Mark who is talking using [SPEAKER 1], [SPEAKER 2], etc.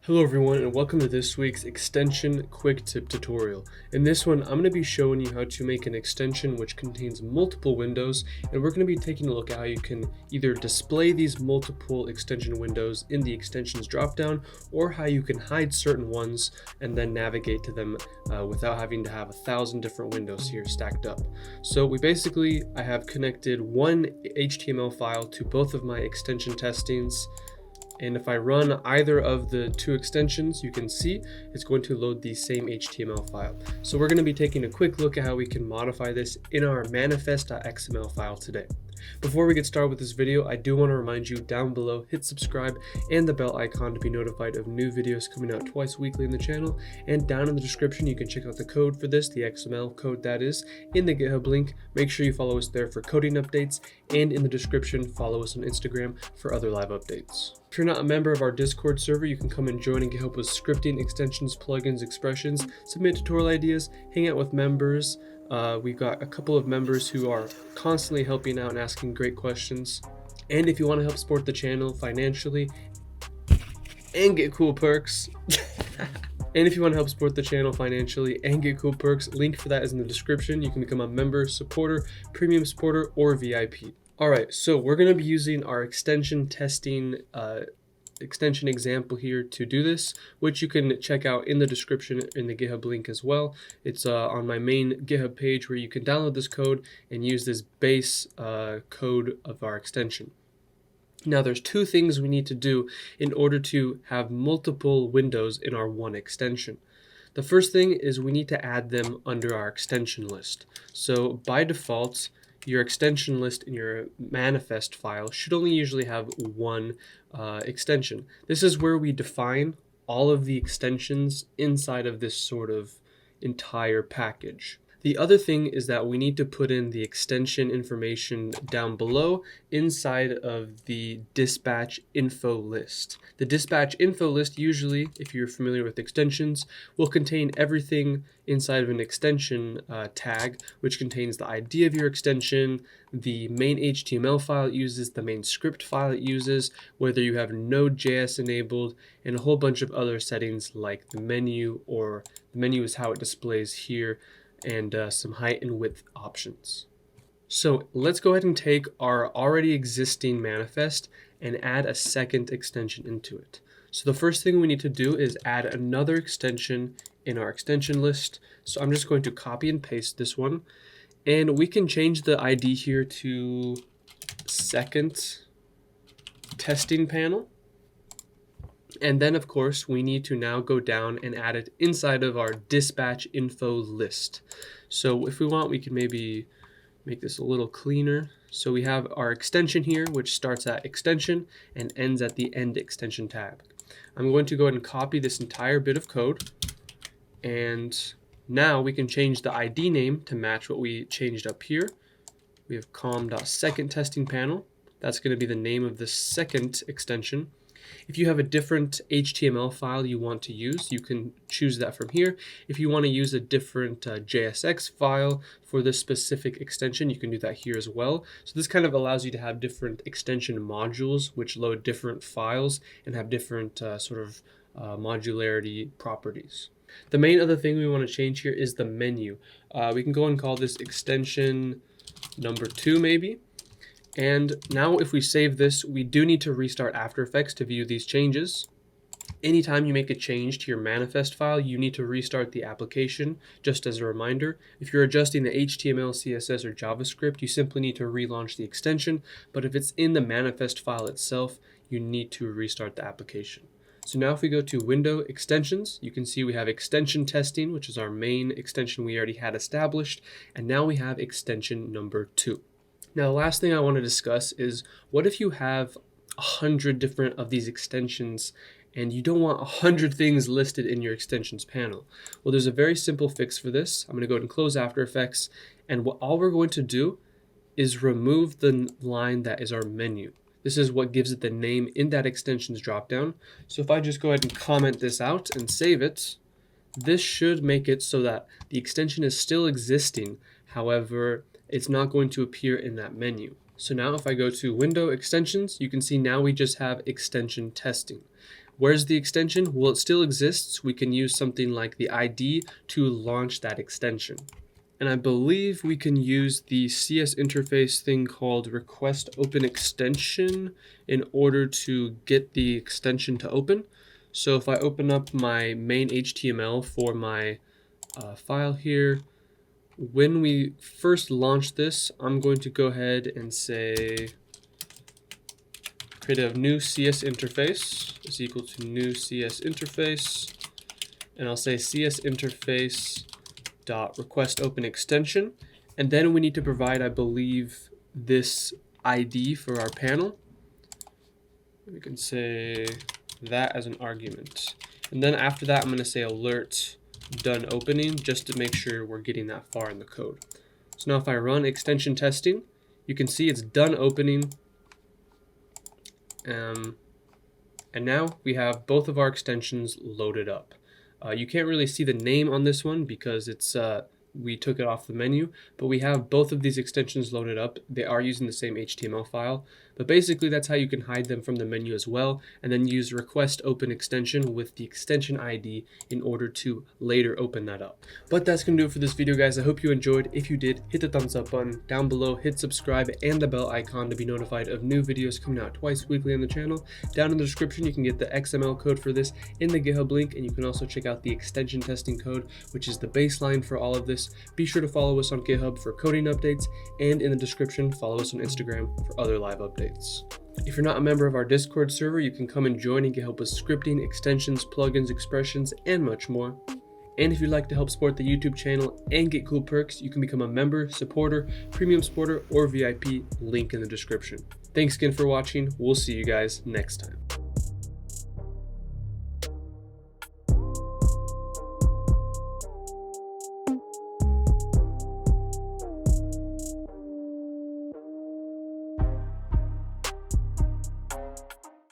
[SPEAKER 1] Hello everyone and welcome to this week's extension quick tip tutorial. In this one, I'm going to be showing you how to make an extension which contains multiple windows, and we're going to be taking a look at how you can either display these multiple extension windows in the extensions dropdown, or how you can hide certain ones and then navigate to them without having to have 1,000 different windows here stacked up. So I have connected one HTML file to both of my extension testings. And if I run either of the two extensions, you can see it's going to load the same HTML file. So we're going to be taking a quick look at how we can modify this in our manifest.xml file today. Before we get started with this video, I do want to remind you down below, hit subscribe and the bell icon to be notified of new videos coming out twice weekly in the channel. And down in the description, you can check out the code for this, the XML code that is, in the GitHub link. Make sure you follow us there for coding updates, and in the description, follow us on Instagram for other live updates. If you're not a member of our Discord server, you can come and join and get help with scripting, extensions, plugins, expressions, submit tutorial ideas, hang out with members. We've got a couple of members who are constantly helping out and asking great questions. And if you want to help support the channel financially and get cool perks, link for that is in the description. You can become a member, supporter, premium supporter, or VIP. Alright, so we're going to be using our extension testing extension example here to do this, which you can check out in the description in the GitHub link as well. It's on my main GitHub page where you can download this code and use this base code of our extension. Now there's two things we need to do in order to have multiple windows in our one extension. The first thing is we need to add them under our extension list. So by default, your extension list in your manifest file should only usually have one extension. This is where we define all of the extensions inside of this sort of entire package. The other thing is that we need to put in the extension information down below inside of the dispatch info list. The dispatch info list, usually, if you're familiar with extensions, will contain everything inside of an extension tag, which contains the ID of your extension, the main HTML file it uses, the main script file it uses, whether you have Node.js enabled, and a whole bunch of other settings like the menu, or the menu is how it displays here, and some height and width options. So let's go ahead and take our already existing manifest and add a second extension into it. So the first thing we need to do is add another extension in our extension list. So I'm just going to copy and paste this one, and we can change the ID here to second testing panel. And then, of course, we need to now go down and add it inside of our dispatch info list. So if we want, we can maybe make this a little cleaner. So we have our extension here, which starts at extension and ends at the end extension tab. I'm going to go ahead and copy this entire bit of code. And now we can change the ID name to match what we changed up here. We have com.secondTestingPanel. That's going to be the name of the second extension. If you have a different HTML file you want to use, you can choose that from here. If you want to use a different JSX file for this specific extension, you can do that here as well. So this kind of allows you to have different extension modules which load different files and have different modularity properties. The main other thing we want to change here is the menu. We can go and call this extension number 2 maybe. And now if we save this, we do need to restart After Effects to view these changes. Anytime you make a change to your manifest file, you need to restart the application, just as a reminder. If you're adjusting the HTML, CSS, or JavaScript, you simply need to relaunch the extension. But if it's in the manifest file itself, you need to restart the application. So now if we go to Window Extensions, you can see we have Extension Testing, which is our main extension we already had established. And now we have extension number 2. Now, the last thing I want to discuss is, what if you have 100 different of these extensions and you don't want 100 things listed in your extensions panel? Well, there's a very simple fix for this. I'm going to go ahead and close After Effects, and all we're going to do is remove the line that is our menu. This is what gives it the name in that extensions dropdown. So if I just go ahead and comment this out and save it, this should make it so that the extension is still existing. However, it's not going to appear in that menu. So now if I go to Window Extensions, you can see now we just have extension testing. Where's the extension? Well, it still exists. We can use something like the ID to launch that extension. And I believe we can use the CS interface thing called request open extension in order to get the extension to open. So if I open up my main HTML for my file here, when we first launch this, I'm going to go ahead and say create a new CS interface is equal to new CS interface, and I'll say CS interface dot request open extension, and then we need to provide, I believe, this ID for our panel. We can say that as an argument, and then after that I'm going to say alert done opening, just to make sure we're getting that far in the code. So now if I run extension testing, you can see it's done opening, and now we have both of our extensions loaded up. You can't really see the name on this one because it's we took it off the menu, but we have both of these extensions loaded up. They are using the same HTML file, but basically that's how you can hide them from the menu as well, and then use request open extension with the extension ID in order to later open that up. But that's gonna do it for this video, guys. I hope you enjoyed. If you did, hit the thumbs up button down below, hit subscribe and the bell icon to be notified of new videos coming out twice weekly on the channel. Down in the description you can get the XML code for this in the GitHub link, and you can also check out the extension testing code, which is the baseline for all of this. Be sure to follow us on GitHub for coding updates, and in the description follow us on Instagram for other live updates. If you're not a member of our Discord server, you can come and join and get help with scripting, extensions, plugins, expressions, and much more. And if you'd like to help support the YouTube channel and get cool perks, you can become a member, supporter, premium supporter, or VIP, link in the description. Thanks again for watching. We'll see you guys next time.